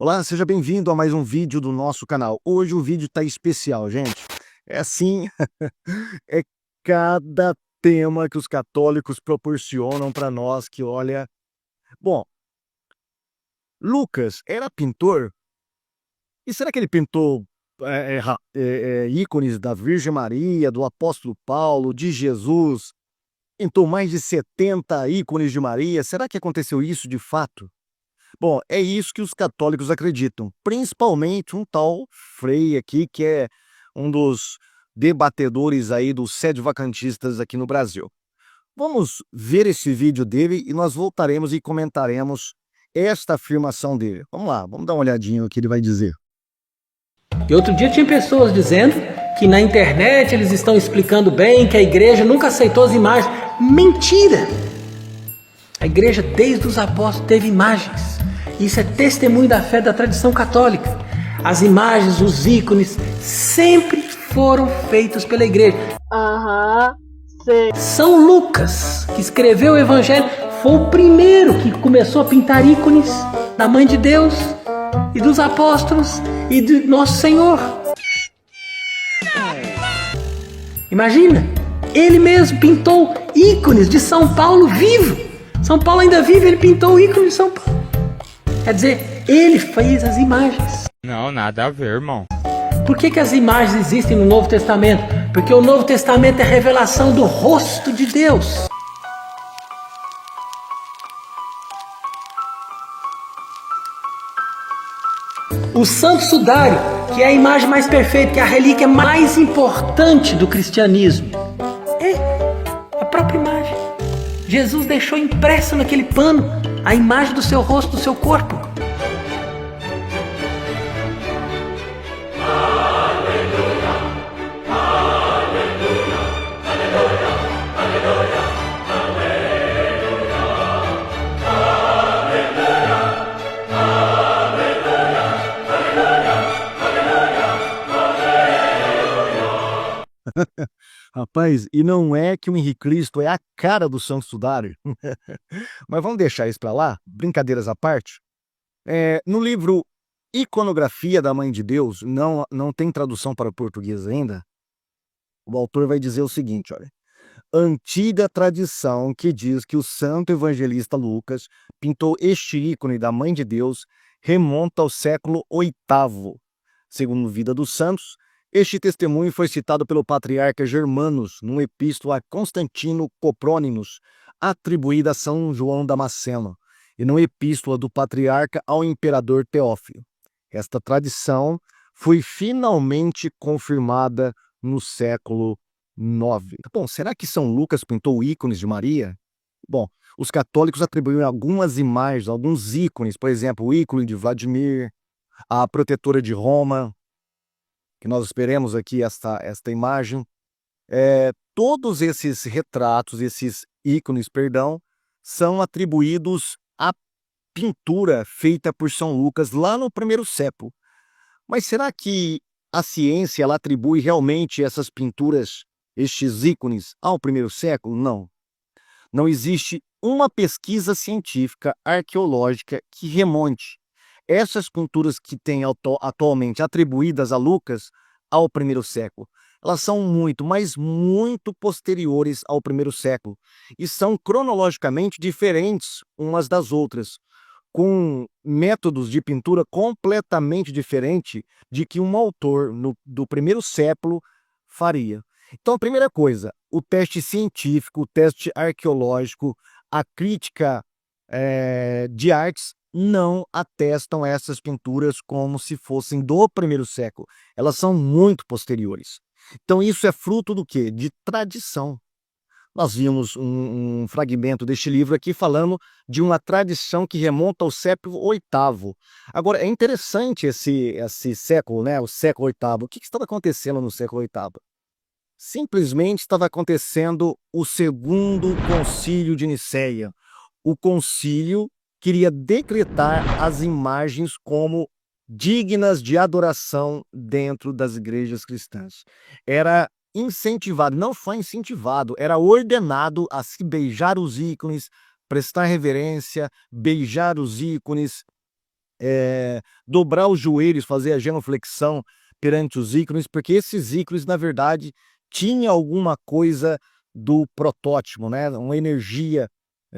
Olá, seja bem-vindo a mais um vídeo do nosso canal. Hoje o vídeo tá especial, gente. É assim, é cada tema que os católicos proporcionam para nós que, olha... Bom, Lucas era pintor? E será que ele pintou ícones da Virgem Maria, do apóstolo Paulo, de Jesus? Pintou mais de 70 ícones de Maria? Será que aconteceu isso de fato? Bom, é isso que os católicos acreditam, principalmente um tal Frei aqui, que é um dos debatedores aí dos sede-vacantistas aqui no Brasil. Vamos ver esse vídeo dele e nós voltaremos e comentaremos esta afirmação dele. Vamos lá, vamos dar uma olhadinha no que ele vai dizer. E outro dia tinha pessoas dizendo que na internet eles estão explicando bem que a igreja nunca aceitou as imagens. Mentira! A igreja desde os apóstolos teve imagens. Isso é testemunho da fé da tradição católica. As imagens, os ícones sempre foram feitos pela igreja. São Lucas, que escreveu o evangelho, foi o primeiro que começou a pintar ícones da Mãe de Deus e dos apóstolos e do nosso Senhor. Imagina, ele mesmo pintou ícones de São Paulo vivo. São Paulo ainda vive, ele pintou o ícone de São Paulo. Quer dizer, ele fez as imagens. Não, nada a ver, irmão. Por que as imagens existem no Novo Testamento? Porque o Novo Testamento é a revelação do rosto de Deus. O Santo Sudário, que é a imagem mais perfeita, que é a relíquia mais importante do cristianismo. É a própria imagem. Jesus deixou impressa naquele pano a imagem do seu rosto, do seu corpo. Rapaz, e não é que o Henrique Cristo é a cara do Santo Sudário. Mas vamos deixar isso para lá, brincadeiras à parte. No livro Iconografia da Mãe de Deus, não tem tradução para o português ainda, o autor vai dizer o seguinte, olha. Antiga tradição que diz que o santo evangelista Lucas pintou este ícone da Mãe de Deus remonta ao século VIII. Segundo Vida dos Santos, este testemunho foi citado pelo patriarca Germanos num epístola a Constantino Coprônimos, atribuída a São João Damasceno, e numa epístola do patriarca ao imperador Teófilo. Esta tradição foi finalmente confirmada no século IX. Bom, será que São Lucas pintou ícones de Maria? Bom, os católicos atribuem algumas imagens, alguns ícones, por exemplo, o ícone de Vladimir, a protetora de Roma, que nós esperemos aqui esta imagem. Todos esses retratos, esses ícones, são atribuídos à pintura feita por São Lucas lá no primeiro século. Mas será que a ciência ela atribui realmente essas pinturas, estes ícones, ao primeiro século? Não. Não existe uma pesquisa científica arqueológica que remonte essas pinturas que têm atualmente atribuídas a Lucas ao primeiro século. Elas são muito, mas muito posteriores ao primeiro século e são cronologicamente diferentes umas das outras, com métodos de pintura completamente diferentes de que um autor do primeiro século faria. Então, a primeira coisa, o teste científico, o teste arqueológico, a crítica de artes não atestam essas pinturas como se fossem do primeiro século. Elas são muito posteriores. Então, isso é fruto do quê? De tradição. Nós vimos um fragmento deste livro aqui falando de uma tradição que remonta ao século VIII. Agora, é interessante esse século, né? O século VIII. O que estava acontecendo no século VIII? Simplesmente estava acontecendo o segundo concílio de Nicéia. O concílio queria decretar as imagens como dignas de adoração dentro das igrejas cristãs. Era incentivado, não foi incentivado, era ordenado a se beijar os ícones, prestar reverência, beijar os ícones, dobrar os joelhos, fazer a genuflexão perante os ícones, porque esses ícones, na verdade, tinham alguma coisa do protótipo, né? Uma energia,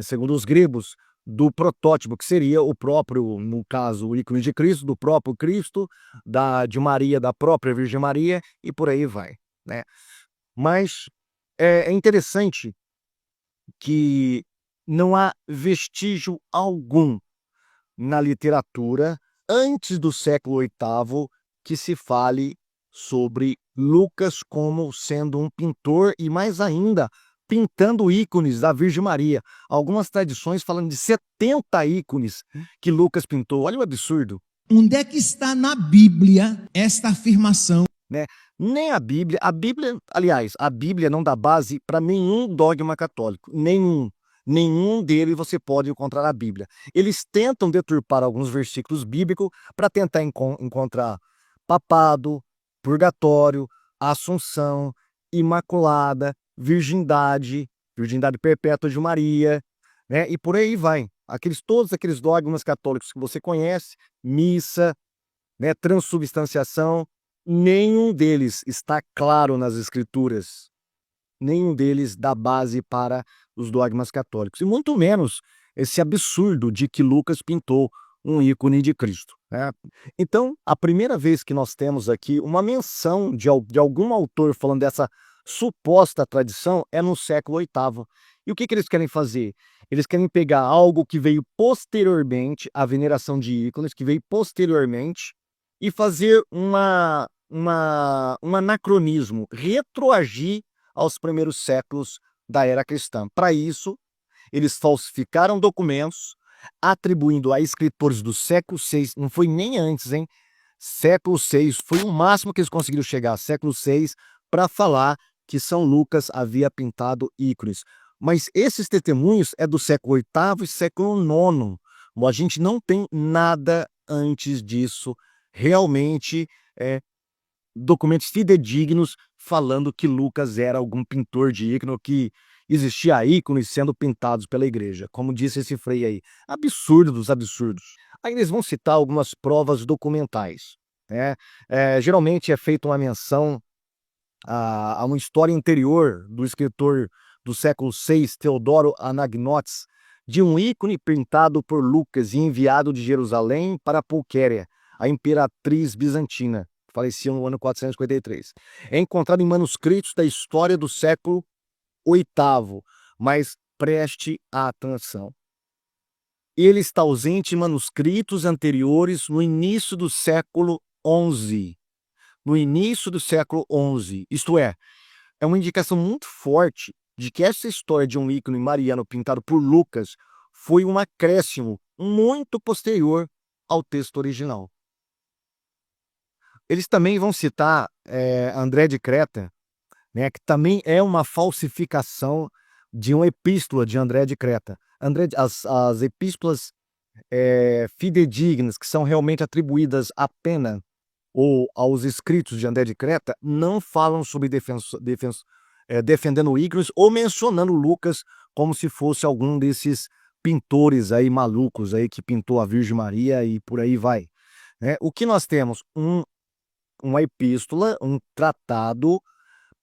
segundo os gregos, do protótipo, que seria o próprio, no caso, o ícone de Cristo, do próprio Cristo, de Maria, da própria Virgem Maria, e por aí vai, né? Mas é interessante que não há vestígio algum na literatura antes do século VIII que se fale sobre Lucas como sendo um pintor e, mais ainda, pintando ícones da Virgem Maria. Algumas tradições falam de 70 ícones que Lucas pintou. Olha o absurdo, Onde é que está na Bíblia esta afirmação? né? Nem a Bíblia, aliás, a Bíblia não dá base para nenhum dogma católico, nenhum deles você pode encontrar na Bíblia. Eles tentam deturpar alguns versículos bíblicos para tentar encontrar papado, purgatório, assunção, imaculada, virgindade perpétua de Maria, né? E por aí vai. Todos aqueles dogmas católicos que você conhece, missa, né, transubstanciação, nenhum deles está claro nas escrituras. Nenhum deles dá base para os dogmas católicos, e muito menos esse absurdo de que Lucas pintou um ícone de Cristo, né? Então, a primeira vez que nós temos aqui uma menção de algum autor falando dessa suposta tradição é no século VIII. E o que eles querem fazer? Eles querem pegar algo que veio posteriormente, a veneração de ícones, que veio posteriormente, e fazer um anacronismo, retroagir aos primeiros séculos da era cristã. Para isso, eles falsificaram documentos, atribuindo a escritores do século VI, não foi nem antes, hein? Século VI, foi o máximo que eles conseguiram chegar, século VI, para falar que São Lucas havia pintado ícones. Mas esses testemunhos é do século VIII e século IX. A gente não tem nada antes disso, realmente, documentos fidedignos falando que Lucas era algum pintor de ícone, que existia ícones sendo pintados pela igreja, como disse esse frei aí. Absurdo dos absurdos. Aí eles vão citar algumas provas documentais, né? Geralmente é feita uma menção a uma história anterior do escritor do século VI, Teodoro Anagnotes, de um ícone pintado por Lucas e enviado de Jerusalém para Pulquéria, a imperatriz bizantina. Falecia no ano 453. É encontrado em manuscritos da história do século VIII, mas preste atenção. Ele está ausente em manuscritos anteriores no início do século XI. No início do século XI. Isto é uma indicação muito forte de que essa história de um ícone mariano pintado por Lucas foi um acréscimo muito posterior ao texto original. Eles também vão citar André de Creta, né, que também é uma falsificação de uma epístola de André de Creta. As epístolas fidedignas, que são realmente atribuídas a Pena ou aos escritos de André de Creta, não falam sobre defendendo ícones ou mencionando Lucas como se fosse algum desses pintores aí malucos aí que pintou a Virgem Maria e por aí vai, né? O que nós temos? Uma epístola, um tratado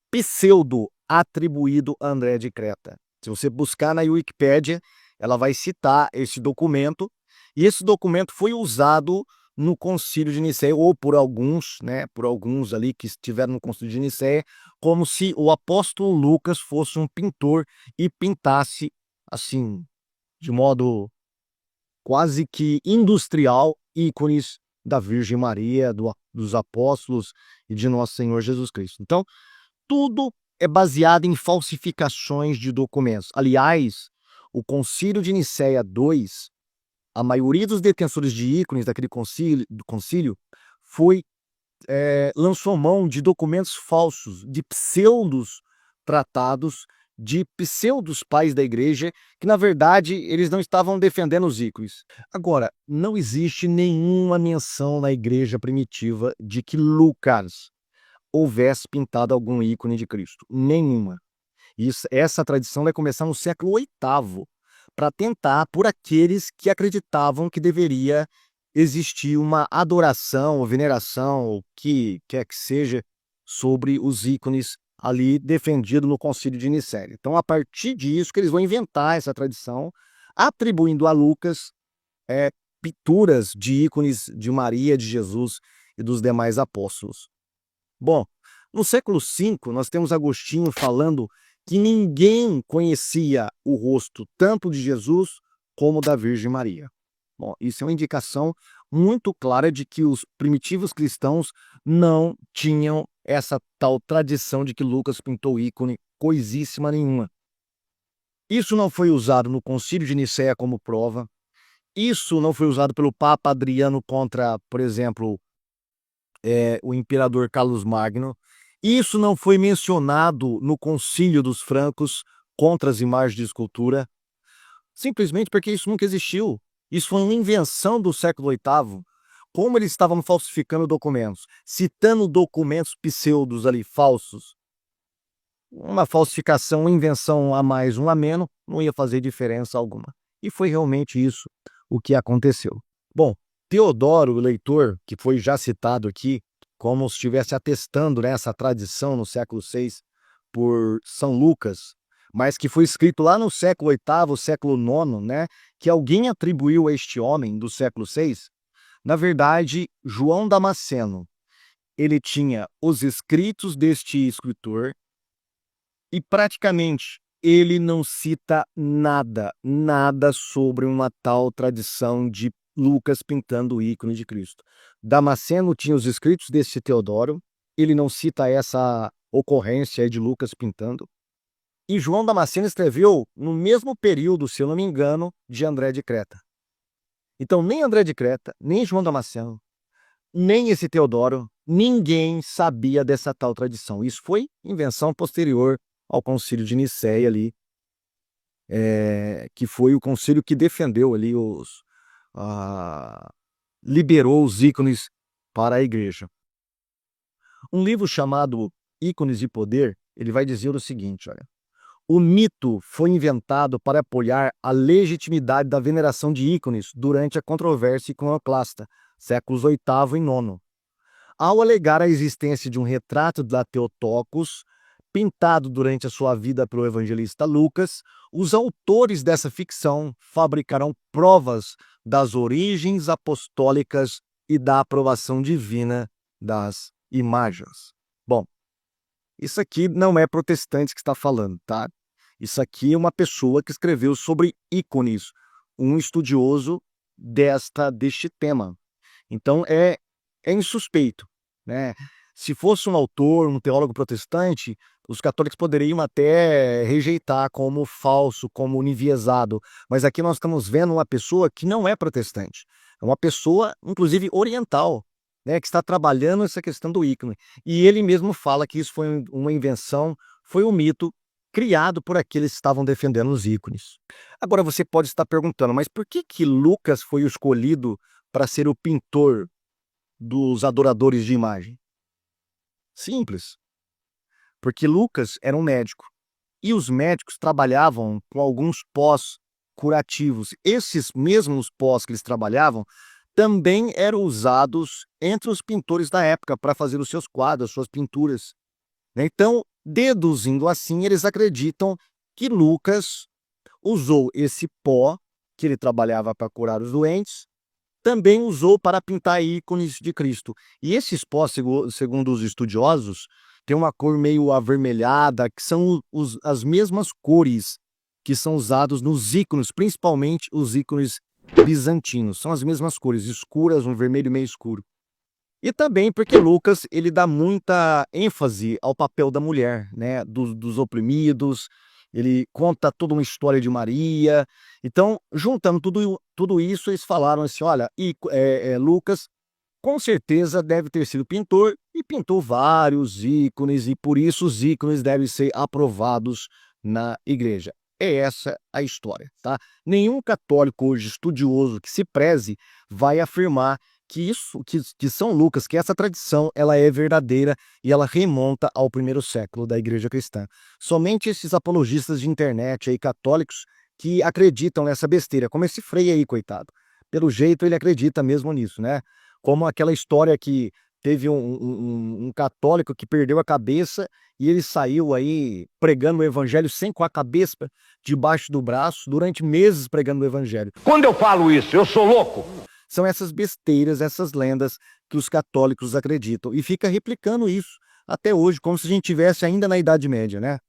pseudo atribuído a André de Creta. Se você buscar na Wikipédia, ela vai citar esse documento, e esse documento foi usado no Concílio de Nicéia, ou por alguns, né, por alguns ali que estiveram no Concílio de Nicéia, como se o apóstolo Lucas fosse um pintor e pintasse, assim, de modo quase que industrial, ícones da Virgem Maria, dos apóstolos e de nosso Senhor Jesus Cristo. Então, tudo é baseado em falsificações de documentos. Aliás, o Concílio de Nicéia II, a maioria dos detentores de ícones daquele concílio lançou mão de documentos falsos, de pseudos tratados, de pseudos pais da igreja, que na verdade eles não estavam defendendo os ícones. Agora, não existe nenhuma menção na igreja primitiva de que Lucas houvesse pintado algum ícone de Cristo. Nenhuma. Essa tradição vai começar no século VIII, para tentar por aqueles que acreditavam que deveria existia uma adoração ou veneração, ou o que quer que seja, sobre os ícones ali defendido no Concílio de Nicéia. Então, a partir disso que eles vão inventar essa tradição, atribuindo a Lucas pinturas de ícones de Maria, de Jesus e dos demais apóstolos. Bom, no século V, nós temos Agostinho falando que ninguém conhecia o rosto tanto de Jesus como da Virgem Maria. Bom, isso é uma indicação muito clara de que os primitivos cristãos não tinham essa tal tradição de que Lucas pintou ícone coisíssima nenhuma. Isso não foi usado no Concílio de Nicéia como prova. Isso não foi usado pelo Papa Adriano contra, por exemplo, o imperador Carlos Magno. Isso não foi mencionado no Concílio dos Francos contra as imagens de escultura, simplesmente porque isso nunca existiu. Isso foi uma invenção do século VIII. Como eles estavam falsificando documentos, citando documentos pseudos ali, falsos, uma falsificação, uma invenção a mais, um a menos, não ia fazer diferença alguma. E foi realmente isso o que aconteceu. Bom, Teodoro, o leitor, que foi já citado aqui, como se estivesse atestando essa tradição no século VI por São Lucas, mas que foi escrito lá no século VIII, século IX, né, que alguém atribuiu a este homem do século VI. Na verdade, João Damasceno, ele tinha os escritos deste escritor e praticamente ele não cita nada sobre uma tal tradição de Lucas pintando o ícone de Cristo. Damasceno tinha os escritos deste Teodoro, ele não cita essa ocorrência de Lucas pintando. E João Damasceno escreveu no mesmo período, se eu não me engano, de André de Creta. Então, nem André de Creta, nem João Damasceno, nem esse Teodoro, ninguém sabia dessa tal tradição. Isso foi invenção posterior ao Concílio de Nicéia ali, que foi o concílio que defendeu ali liberou os ícones para a igreja. Um livro chamado Ícones de Poder, ele vai dizer o seguinte, olha: o mito foi inventado para apoiar a legitimidade da veneração de ícones durante a controvérsia iconoclasta, séculos VIII e IX. Ao alegar a existência de um retrato da Theotokos, pintado durante a sua vida pelo evangelista Lucas, os autores dessa ficção fabricaram provas das origens apostólicas e da aprovação divina das imagens. Bom, isso aqui não é protestante que está falando, tá? Isso aqui é uma pessoa que escreveu sobre ícones, um estudioso deste tema. Então é insuspeito, né? Se fosse um autor, um teólogo protestante, os católicos poderiam até rejeitar como falso, como enviesado. Mas aqui nós estamos vendo uma pessoa que não é protestante. É uma pessoa, inclusive, oriental, né, que está trabalhando essa questão do ícone. E ele mesmo fala que isso foi uma invenção, foi um mito criado por aqueles que estavam defendendo os ícones. Agora você pode estar perguntando, mas por que Lucas foi escolhido para ser o pintor dos adoradores de imagem? Simples. Porque Lucas era um médico. E os médicos trabalhavam com alguns pós curativos. Esses mesmos pós que eles trabalhavam também eram usados entre os pintores da época para fazer os seus quadros, suas pinturas. Então, deduzindo assim, eles acreditam que Lucas usou esse pó que ele trabalhava para curar os doentes, também usou para pintar ícones de Cristo. E esses pós, segundo os estudiosos, têm uma cor meio avermelhada, que são as mesmas cores que são usados nos ícones, principalmente os ícones bizantinos. São as mesmas cores, escuras, um vermelho meio escuro. E também porque Lucas ele dá muita ênfase ao papel da mulher, né, dos oprimidos. Ele conta toda uma história de Maria. Então, juntando tudo isso, eles falaram assim, olha, Lucas com certeza deve ter sido pintor e pintou vários ícones, e por isso os ícones devem ser aprovados na igreja. É essa a história, tá? Nenhum católico hoje estudioso que se preze vai afirmar que São Lucas, que essa tradição, ela é verdadeira e ela remonta ao primeiro século da igreja cristã. Somente esses apologistas de internet aí, católicos, que acreditam nessa besteira, como esse Frei aí, coitado. Pelo jeito, ele acredita mesmo nisso, né? Como aquela história que teve um católico que perdeu a cabeça e ele saiu aí pregando o evangelho sem com a cabeça debaixo do braço durante meses pregando o evangelho. Quando eu falo isso, eu sou louco? São essas besteiras, essas lendas que os católicos acreditam e fica replicando isso até hoje, como se a gente tivesse ainda na Idade Média, né?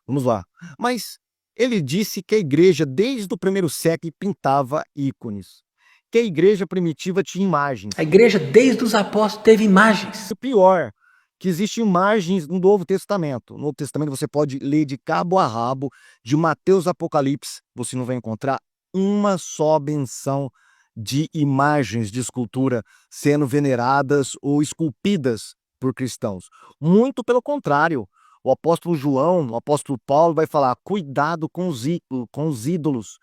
Vamos lá. Mas ele disse que a igreja, desde o primeiro século, pintava ícones. Que a igreja primitiva tinha imagens. A igreja, desde os apóstolos, teve imagens. O pior, que existem imagens no Novo Testamento. No Novo Testamento você pode ler de cabo a rabo, de Mateus a Apocalipse, você não vai encontrar uma só menção de imagens de escultura sendo veneradas ou esculpidas por cristãos. Muito pelo contrário. O apóstolo João, o apóstolo Paulo vai falar, cuidado com os ídolos,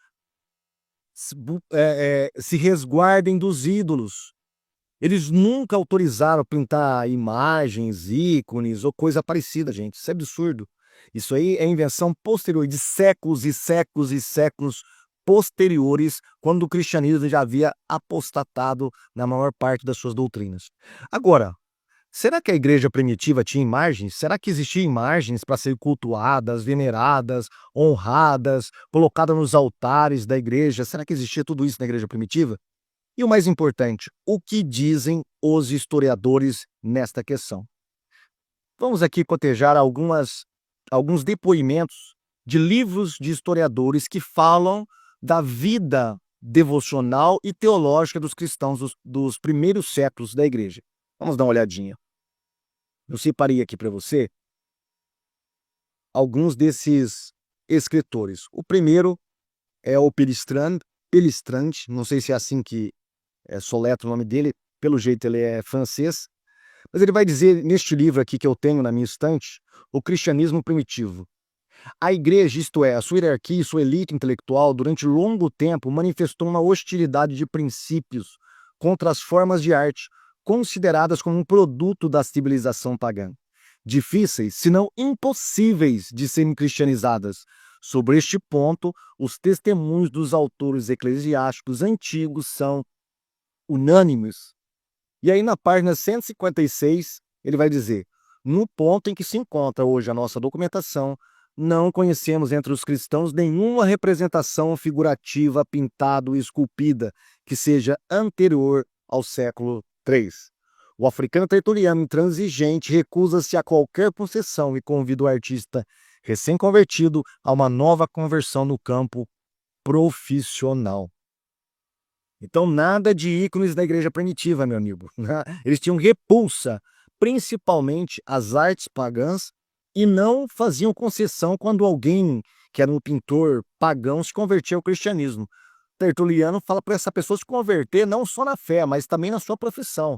se resguardem dos ídolos. Eles nunca autorizaram pintar imagens, ícones ou coisa parecida, gente. Isso é absurdo. Isso aí é invenção posterior, de séculos e séculos e séculos posteriores, quando o cristianismo já havia apostatado na maior parte das suas doutrinas. Agora, será que a igreja primitiva tinha imagens? Será que existiam imagens para ser cultuadas, veneradas, honradas, colocadas nos altares da igreja? Será que existia tudo isso na igreja primitiva? E o mais importante, o que dizem os historiadores nesta questão? Vamos aqui cotejar alguns depoimentos de livros de historiadores que falam da vida devocional e teológica dos cristãos dos primeiros séculos da igreja. Vamos dar uma olhadinha. Eu separei aqui para você alguns desses escritores. O primeiro é o Pelistrand, não sei se é assim que soletra o nome dele, pelo jeito ele é francês, mas ele vai dizer neste livro aqui que eu tenho na minha estante, O Cristianismo Primitivo. A igreja, isto é, a sua hierarquia e sua elite intelectual, durante longo tempo manifestou uma hostilidade de princípios contra as formas de arte, consideradas como um produto da civilização pagã, difíceis, se não impossíveis de serem cristianizadas. Sobre este ponto, os testemunhos dos autores eclesiásticos antigos são unânimes. E aí na página 156, ele vai dizer, no ponto em que se encontra hoje a nossa documentação, não conhecemos entre os cristãos nenhuma representação figurativa pintada e esculpida que seja anterior ao século III. O africano tertuliano intransigente recusa-se a qualquer concessão e convida o artista recém-convertido a uma nova conversão no campo profissional. Então, nada de ícones da igreja primitiva, meu amigo. Eles tinham repulsa, principalmente às artes pagãs, e não faziam concessão quando alguém, que era um pintor pagão, se convertia ao cristianismo. Tertuliano fala para essa pessoa se converter não só na fé, mas também na sua profissão.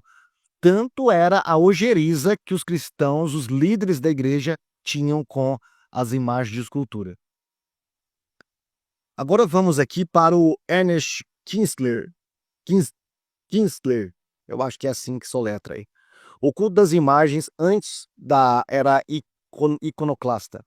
Tanto era a ojeriza que os cristãos, os líderes da igreja, tinham com as imagens de escultura. Agora vamos aqui para o Ernest Kinsler, eu acho que é assim que soletra aí. O culto das imagens antes da era iconoclasta.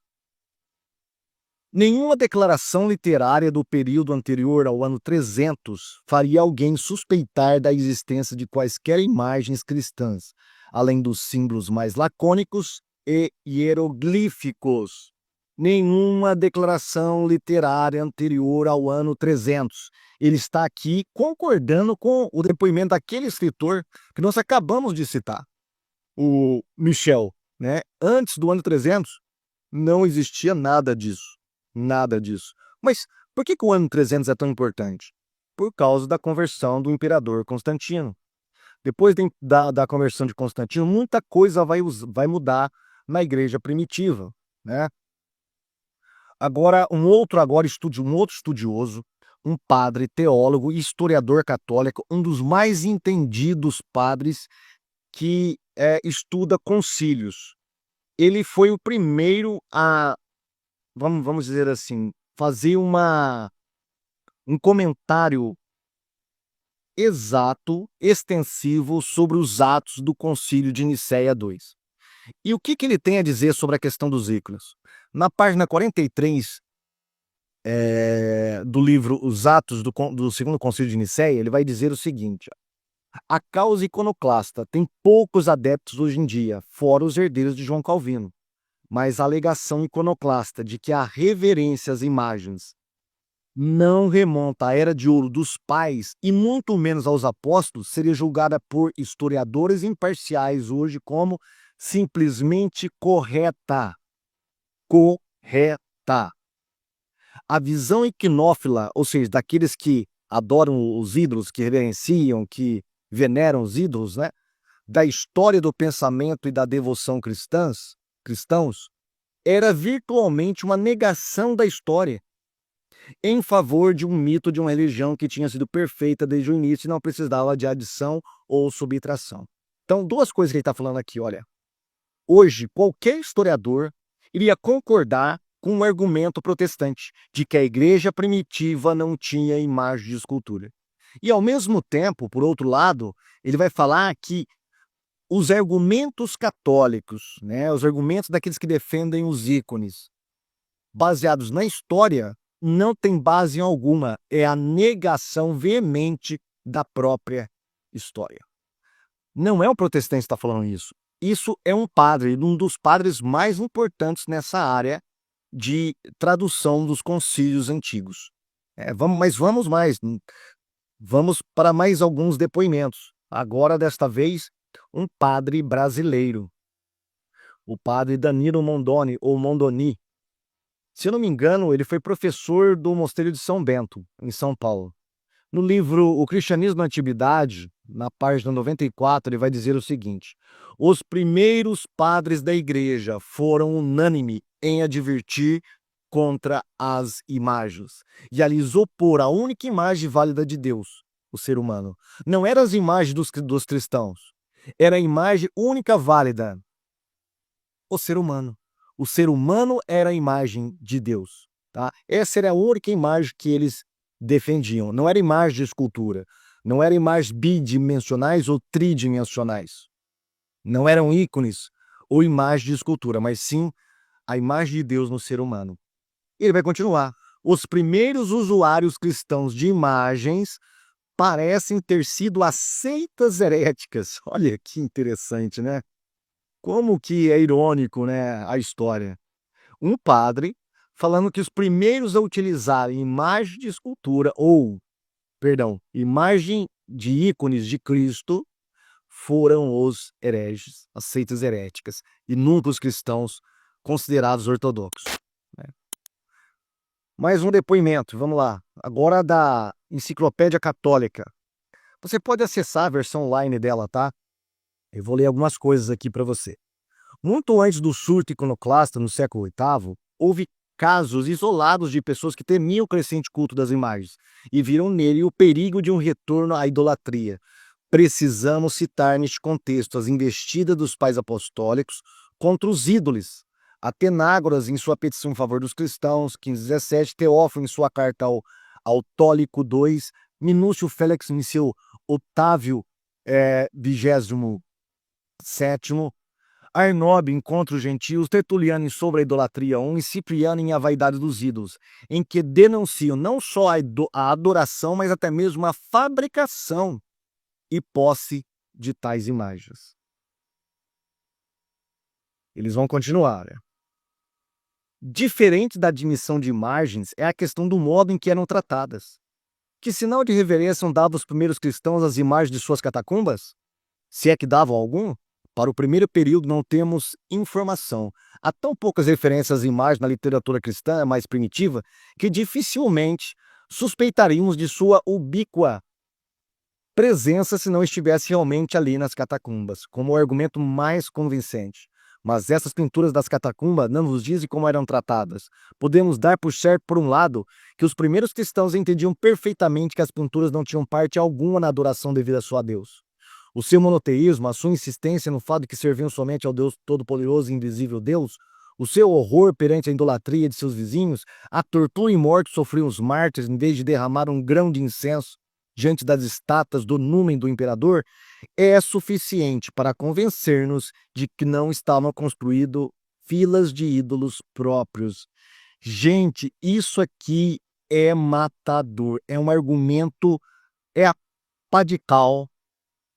Nenhuma declaração literária do período anterior ao ano 300 faria alguém suspeitar da existência de quaisquer imagens cristãs, além dos símbolos mais lacônicos e hieroglíficos. Nenhuma declaração literária anterior ao ano 300. Ele está aqui concordando com o depoimento daquele escritor que nós acabamos de citar, o Michel, né? Antes do ano 300, não existia nada disso. Nada disso. Mas por que o ano 300 é tão importante? Por causa da conversão do imperador Constantino. Depois da conversão de Constantino, muita coisa vai mudar na igreja primitiva, né? Agora, um outro estudioso, um padre, teólogo e historiador católico, um dos mais entendidos padres que estuda concílios. Ele foi o primeiro a, vamos dizer assim, fazer um comentário exato, extensivo sobre os atos do Concílio de Nicéia II. E o que ele tem a dizer sobre a questão dos ícones? Na página 43, do livro Os Atos do Segundo Concílio de Nicéia, ele vai dizer o seguinte: a causa iconoclasta tem poucos adeptos hoje em dia, fora os herdeiros de João Calvino, mas a alegação iconoclasta de que a reverência às imagens não remonta à era de ouro dos pais e muito menos aos apóstolos seria julgada por historiadores imparciais hoje como simplesmente correta. Correta. A visão equinófila, ou seja, daqueles que adoram os ídolos, que reverenciam, que veneram os ídolos, né? Da história do pensamento e da devoção cristãos, era virtualmente uma negação da história em favor de um mito de uma religião que tinha sido perfeita desde o início e não precisava de adição ou subtração. Então, duas coisas que ele está falando aqui, olha. Hoje, qualquer historiador iria concordar com o argumento protestante de que a igreja primitiva não tinha imagem de escultura. E, ao mesmo tempo, por outro lado, ele vai falar que os argumentos católicos, né, os argumentos daqueles que defendem os ícones, baseados na história, não tem base em alguma. É a negação veemente da própria história. Não é um protestante que está falando isso. Isso é um padre, um dos padres mais importantes nessa área de tradução dos concílios antigos. Vamos para mais alguns depoimentos. Agora, desta vez, um padre brasileiro. O padre Danilo Mondoni, ou Mondoni. Se eu não me engano, ele foi professor do Mosteiro de São Bento, em São Paulo. No livro O Cristianismo na Antiguidade, na página 94, ele vai dizer o seguinte: os primeiros padres da igreja foram unânimes em advertir contra as imagens e a lhes opor a única imagem válida de Deus, o ser humano. Não eram as imagens dos cristãos, era a imagem única válida, o ser humano. O ser humano era a imagem de Deus. Tá? Essa era a única imagem que eles defendiam. Não era imagem de escultura. Não eram imagens bidimensionais ou tridimensionais. Não eram ícones ou imagens de escultura, mas sim a imagem de Deus no ser humano. Ele vai continuar. Os primeiros usuários cristãos de imagens parecem ter sido as seitas heréticas. Olha que interessante, né? Como que é irônico, né, a história. Um padre falando que os primeiros a utilizarem imagem de escultura, imagem de ícones de Cristo, foram os hereges, as seitas heréticas, e nunca os cristãos considerados ortodoxos. Né? Mais um depoimento, vamos lá. Agora da Enciclopédia Católica. Você pode acessar a versão online dela, tá? Eu vou ler algumas coisas aqui para você. Muito antes do surto iconoclasta no século VIII, houve casos isolados de pessoas que temiam o crescente culto das imagens e viram nele o perigo de um retorno à idolatria. Precisamos citar neste contexto as investidas dos pais apostólicos contra os ídolos. Atenágoras em sua petição em favor dos cristãos, 1517, Teófilo em sua carta ao Tólico II, Minúcio Félix em seu Otávio 27º, Arnob em Contra os Gentios, Tertuliano em Sobre a Idolatria 1 e Cipriano em A Vaidade dos Ídolos, em que denunciam não só a adoração, mas até mesmo a fabricação e posse de tais imagens. Eles vão continuar. Né? Diferente da admissão de imagens é a questão do modo em que eram tratadas. Que sinal de reverência davam os primeiros cristãos às imagens de suas catacumbas? Se é que davam algum? Para o primeiro período não temos informação. Há tão poucas referências às imagens na literatura cristã mais primitiva que dificilmente suspeitaríamos de sua ubíqua presença se não estivesse realmente ali nas catacumbas, como o argumento mais convincente. Mas essas pinturas das catacumbas não nos dizem como eram tratadas. Podemos dar por certo, por um lado, que os primeiros cristãos entendiam perfeitamente que as pinturas não tinham parte alguma na adoração devida só a Deus. O seu monoteísmo, a sua insistência no fato de que serviam somente ao Deus Todo-Poderoso e Invisível Deus, o seu horror perante a idolatria de seus vizinhos, a tortura e morte sofriam os mártires em vez de derramar um grão de incenso diante das estátuas do númen do imperador, é suficiente para convencer-nos de que não estavam construídos filas de ídolos próprios, Gente, isso aqui é matador. É um argumento, é a pá de cal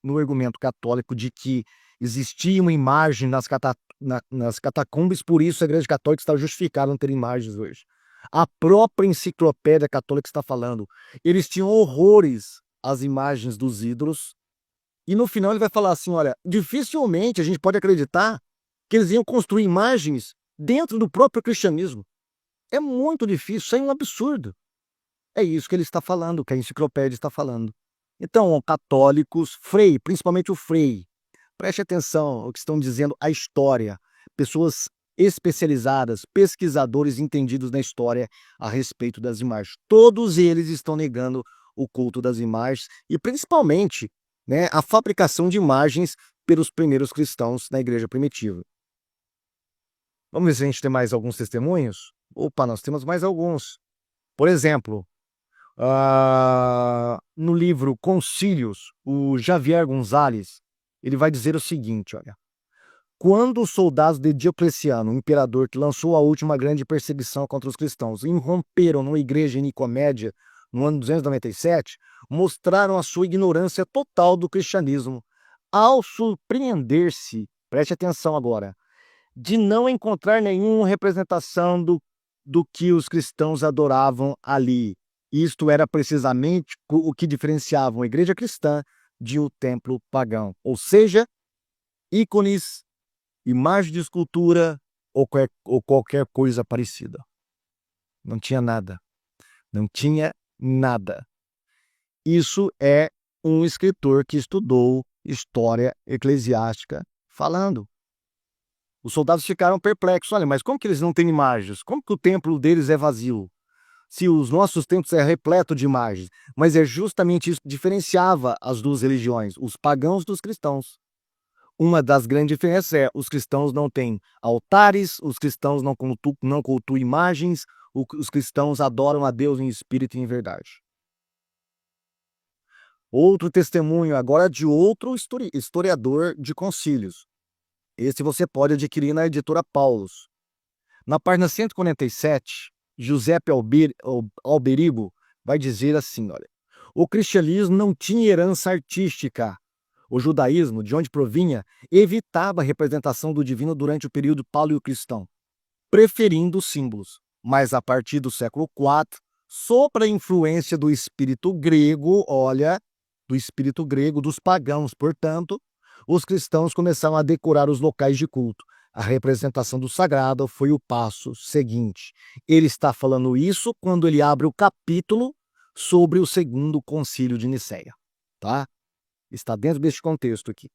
no argumento católico de que existia uma imagem nas catacumbas, por isso a Igreja Católica está justificada não ter imagens hoje. A própria enciclopédia católica está falando. Eles tinham horrores às imagens dos ídolos, e no final ele vai falar assim, olha, dificilmente a gente pode acreditar que eles iam construir imagens dentro do próprio cristianismo. É muito difícil, isso é um absurdo. É isso que ele está falando, que a enciclopédia está falando. Então, católicos, Frei, principalmente o Frei, preste atenção ao que estão dizendo a história. Pessoas especializadas, pesquisadores entendidos na história a respeito das imagens. Todos eles estão negando o culto das imagens e principalmente, né, a fabricação de imagens pelos primeiros cristãos na igreja primitiva. Vamos ver se a gente tem mais alguns testemunhos? Opa, nós temos mais alguns. Por exemplo, no livro Concílios, o Javier Gonzalez, ele vai dizer o seguinte, olha. Quando os soldados de Diocleciano, o imperador que lançou a última grande perseguição contra os cristãos, irromperam numa igreja em Nicomédia, no ano 297, mostraram a sua ignorância total do cristianismo, ao surpreender-se, preste atenção agora, de não encontrar nenhuma representação do que os cristãos adoravam ali. Isto era precisamente o que diferenciava a igreja cristã de um templo pagão, ou seja, ícones, imagem de escultura ou qualquer coisa parecida. Não tinha nada. Não tinha nada. Isso é um escritor que estudou história eclesiástica falando. Os soldados ficaram perplexos. Olha, mas como que eles não têm imagens? Como que o templo deles é vazio? Se os nossos templos é repleto de imagens. Mas é justamente isso que diferenciava as duas religiões, os pagãos dos cristãos. Uma das grandes diferenças é os cristãos não têm altares, os cristãos não cultuam imagens, os cristãos adoram a Deus em espírito e em verdade. Outro testemunho agora de outro historiador de concílios. Esse você pode adquirir na editora Paulus. Na página 147, Giuseppe Alberigo vai dizer assim, olha, o cristianismo não tinha herança artística. O judaísmo, de onde provinha, evitava a representação do divino durante o período paleocristão, preferindo símbolos. Mas a partir do século IV, sob a influência do espírito grego, do espírito grego, dos pagãos, portanto, os cristãos começaram a decorar os locais de culto. A representação do sagrado foi o passo seguinte. Ele está falando isso quando ele abre o capítulo sobre o segundo concílio de Nicéia, tá? Está dentro deste contexto aqui.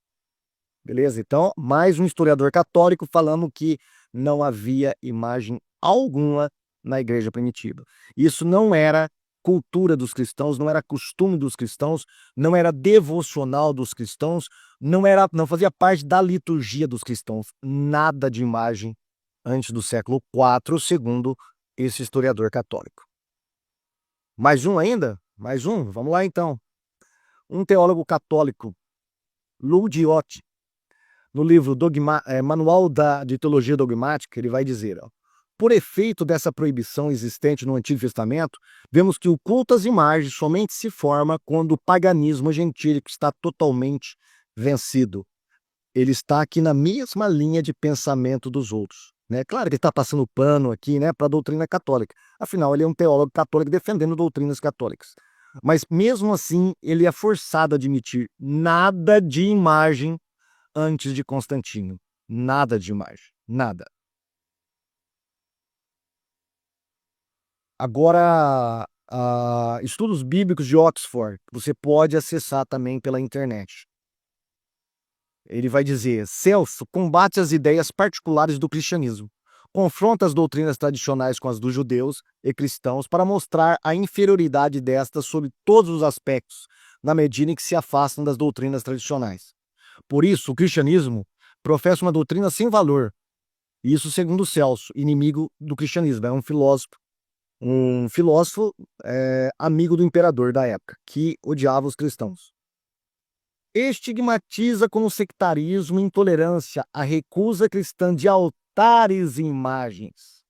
Beleza? Então, mais um historiador católico falando que não havia imagem alguma na igreja primitiva. Isso não era cultura dos cristãos, não era costume dos cristãos, não era devocional dos cristãos, não fazia parte da liturgia dos cristãos. Nada de imagem antes do século IV, segundo esse historiador católico. Mais um ainda? Mais um? Vamos lá então. Um teólogo católico, Ludiot, no livro Manual de Teologia Dogmática, ele vai dizer, ó, por efeito dessa proibição existente no Antigo Testamento, vemos que o culto às imagens somente se forma quando o paganismo gentílico está totalmente vencido. Ele está aqui na mesma linha de pensamento dos outros. Né? Claro que ele está passando pano aqui, né, para a doutrina católica. Afinal, ele é um teólogo católico defendendo doutrinas católicas. Mas mesmo assim, ele é forçado a admitir nada de imagem antes de Constantino. Nada de imagem. Nada. Agora, estudos bíblicos de Oxford, você pode acessar também pela internet. Ele vai dizer, Celso combate as ideias particulares do cristianismo, confronta as doutrinas tradicionais com as dos judeus e cristãos para mostrar a inferioridade destas sob todos os aspectos, na medida em que se afastam das doutrinas tradicionais. Por isso, o cristianismo professa uma doutrina sem valor. Isso segundo Celso, inimigo do cristianismo, é um filósofo amigo do imperador da época, que odiava os cristãos. Estigmatiza como sectarismo e intolerância a recusa cristã de altares e imagens.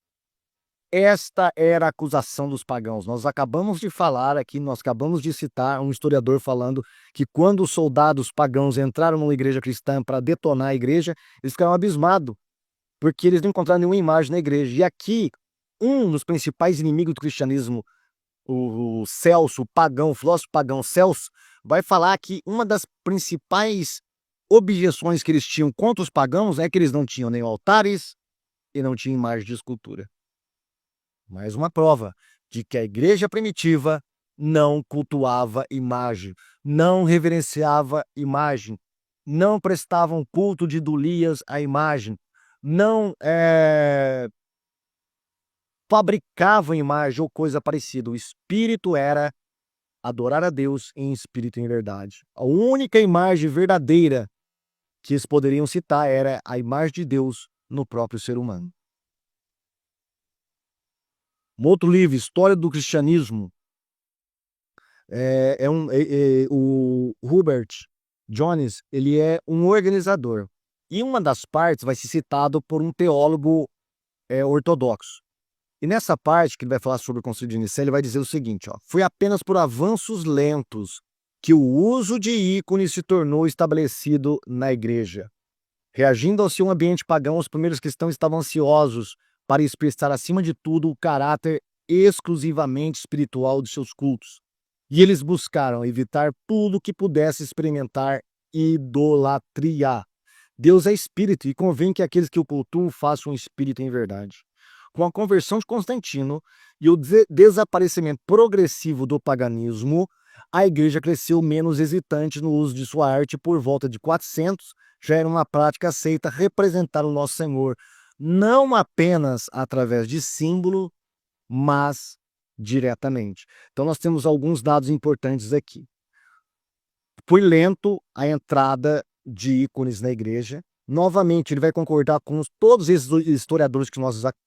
Esta era a acusação dos pagãos. Nós acabamos de falar aqui, nós acabamos de citar um historiador falando que quando os soldados pagãos entraram numa igreja cristã para detonar a igreja, eles ficaram abismados, porque eles não encontraram nenhuma imagem na igreja. E aqui, um dos principais inimigos do cristianismo, o Celso, o pagão, o filósofo pagão Celso, vai falar que uma das principais objeções que eles tinham contra os pagãos é que eles não tinham nem altares e não tinham imagem de escultura. Mais uma prova de que a igreja primitiva não cultuava imagem, não reverenciava imagem, não prestavam culto de idolias à imagem, não fabricavam imagem ou coisa parecida. O espírito era adorar a Deus em espírito e em verdade. A única imagem verdadeira que eles poderiam citar era a imagem de Deus no próprio ser humano. Um outro livro, História do Cristianismo, o Hubert Jones, ele é um organizador. E uma das partes vai ser citado por um teólogo ortodoxo. E nessa parte que ele vai falar sobre o Concílio de Nicéia, ele vai dizer o seguinte, ó: foi apenas por avanços lentos que o uso de ícones se tornou estabelecido na igreja. Reagindo ao seu ambiente pagão, os primeiros cristãos estavam ansiosos para expressar, acima de tudo, o caráter exclusivamente espiritual de seus cultos. E eles buscaram evitar tudo que pudesse experimentar idolatria. Deus é espírito e convém que aqueles que o cultuam façam espírito em verdade. Com a conversão de Constantino e o desaparecimento progressivo do paganismo, a igreja cresceu menos hesitante no uso de sua arte. Por volta de 400, já era uma prática aceita representar o nosso Senhor, não apenas através de símbolo, mas diretamente. Então nós temos alguns dados importantes aqui. Foi lento a entrada de ícones na igreja. Novamente, ele vai concordar com todos esses historiadores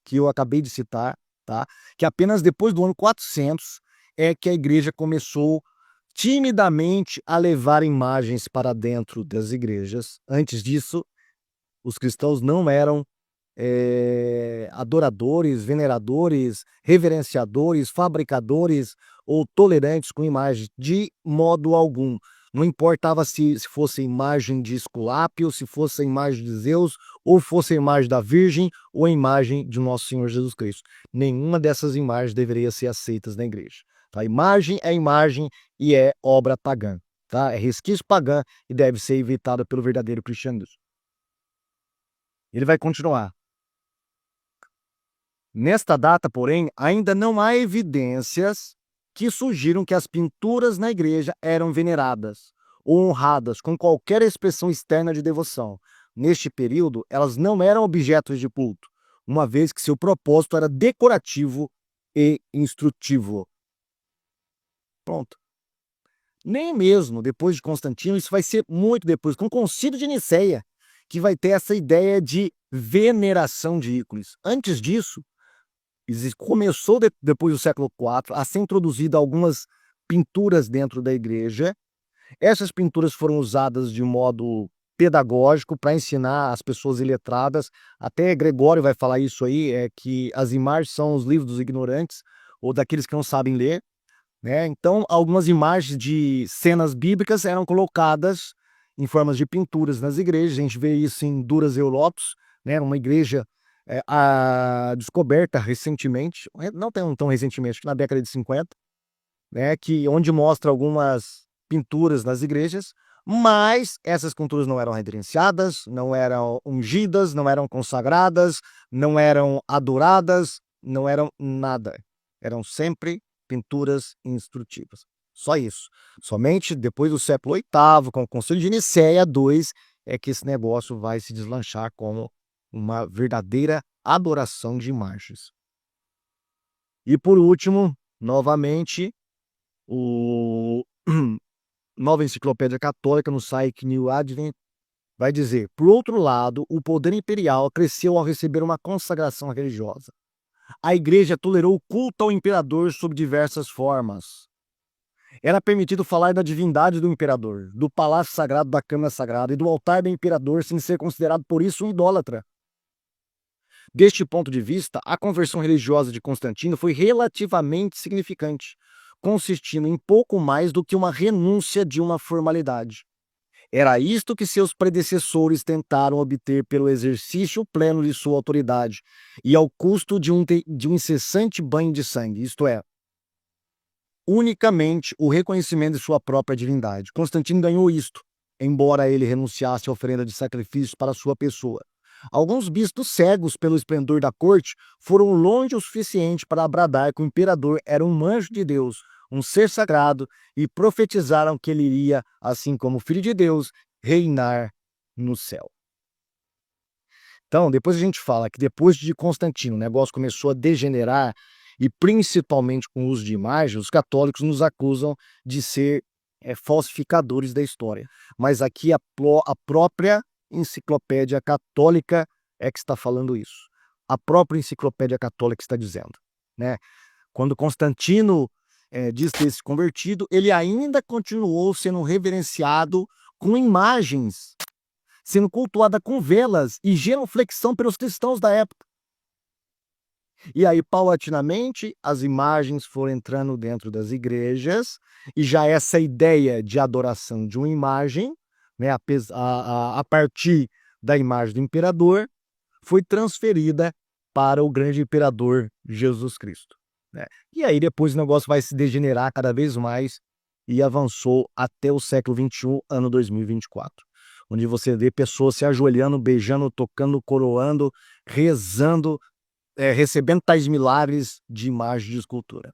que eu acabei de citar, tá? Que apenas depois do ano 400 é que a igreja começou timidamente a levar imagens para dentro das igrejas. Antes disso, os cristãos não eram adoradores, veneradores, reverenciadores, fabricadores ou tolerantes com imagens, de modo algum. Não importava se fosse a imagem de Esculápio, se fosse a imagem de Zeus, ou fosse a imagem da Virgem, ou a imagem de nosso Senhor Jesus Cristo. Nenhuma dessas imagens deveria ser aceita na igreja. A imagem é imagem e é obra pagã. Tá? É resquício pagã e deve ser evitada pelo verdadeiro cristianismo. Ele vai continuar. Nesta data, porém, ainda não há evidências que sugiram que as pinturas na igreja eram veneradas ou honradas com qualquer expressão externa de devoção. Neste período, elas não eram objetos de culto, uma vez que seu propósito era decorativo e instrutivo. Pronto. Nem mesmo depois de Constantino, isso vai ser muito depois, com o Concílio de Nicéia, que vai ter essa ideia de veneração de ícones. Antes disso, começou depois do século IV a ser introduzida algumas pinturas dentro da igreja. Essas pinturas foram usadas de modo pedagógico para ensinar as pessoas iletradas. Até Gregório vai falar isso aí, que as imagens são os livros dos ignorantes ou daqueles que não sabem ler, né? Então, algumas imagens de cenas bíblicas eram colocadas em formas de pinturas nas igrejas. A gente vê isso em Duras Eulotos, né? Uma igreja a descoberta recentemente, não tão recentemente, na década de 50, né, onde mostra algumas pinturas nas igrejas, mas essas pinturas não eram reverenciadas, não eram ungidas, não eram consagradas, não eram adoradas, não eram nada. Eram sempre pinturas instrutivas. Só isso. Somente depois do século VIII, com o Concílio de Nicéia II, é que esse negócio vai se deslanchar como uma verdadeira adoração de imagens. E por último, novamente, o Nova Enciclopédia Católica, no site New Advent, vai dizer: por outro lado, o poder imperial cresceu ao receber uma consagração religiosa. A igreja tolerou o culto ao imperador sob diversas formas. Era permitido falar da divindade do imperador, do palácio sagrado, da câmara sagrada e do altar do imperador, sem ser considerado por isso um idólatra. Deste ponto de vista, a conversão religiosa de Constantino foi relativamente significante, consistindo em pouco mais do que uma renúncia de uma formalidade. Era isto que seus predecessores tentaram obter pelo exercício pleno de sua autoridade e ao custo de um incessante banho de sangue, isto é, unicamente o reconhecimento de sua própria divindade. Constantino ganhou isto, embora ele renunciasse à oferenda de sacrifícios para sua pessoa. Alguns bispos cegos pelo esplendor da corte foram longe o suficiente para bradar que o imperador era um anjo de Deus, um ser sagrado, e profetizaram que ele iria, assim como filho de Deus, reinar no céu. Então, depois a gente fala que depois de Constantino o negócio começou a degenerar, e principalmente com o uso de imagens, os católicos nos acusam de ser falsificadores da história. Mas aqui a própria enciclopédia católica é que está falando isso. A própria enciclopédia católica está dizendo, né? Quando Constantino diz ter se convertido, ele ainda continuou sendo reverenciado com imagens, sendo cultuada com velas e genuflexão pelos cristãos da época. E aí, paulatinamente, as imagens foram entrando dentro das igrejas, e já essa ideia de adoração de uma imagem, né, a partir da imagem do imperador, foi transferida para o grande imperador Jesus Cristo, né? E aí depois o negócio vai se degenerar cada vez mais e avançou até o século XXI, ano 2024, onde você vê pessoas se ajoelhando, beijando, tocando, coroando, rezando, recebendo tais milagres de imagem de escultura.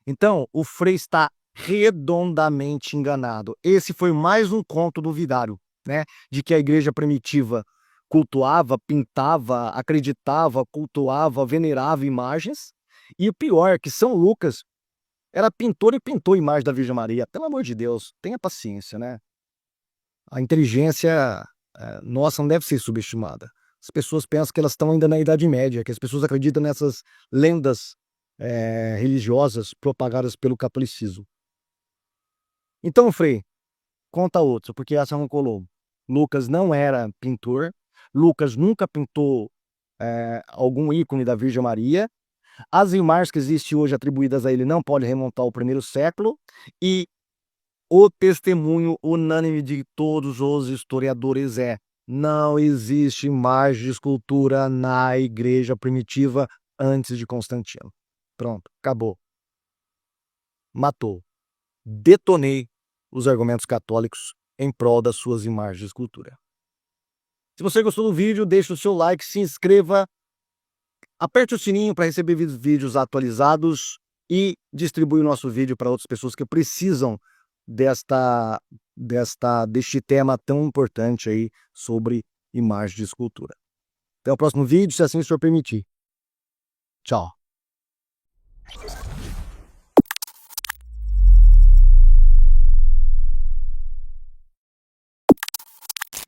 Então, o Frei está redondamente enganado. Esse foi mais um conto do vigário, né, de que a igreja primitiva cultuava, pintava, acreditava, cultuava, venerava imagens. E o pior é que São Lucas era pintor e pintou a imagem da Virgem Maria. Pelo amor de Deus, tenha paciência, né? A inteligência nossa não deve ser subestimada. As pessoas pensam que elas estão ainda na Idade Média, que as pessoas acreditam nessas lendas religiosas propagadas pelo catolicismo. Então, Frei, conta outra, porque essa não colou. Lucas não era pintor, Lucas nunca pintou algum ícone da Virgem Maria, as imagens que existem hoje atribuídas a ele não podem remontar ao primeiro século, e o testemunho unânime de todos os historiadores não existe imagem de escultura na igreja primitiva antes de Constantino. Pronto, acabou. Matou. Detonei os argumentos católicos em prol das suas imagens de escultura. Se você gostou do vídeo, deixe o seu like, se inscreva, aperte o sininho para receber vídeos atualizados e distribui o nosso vídeo para outras pessoas que precisam deste tema tão importante aí sobre imagem de escultura. Até o próximo vídeo, se assim o senhor permitir. Tchau.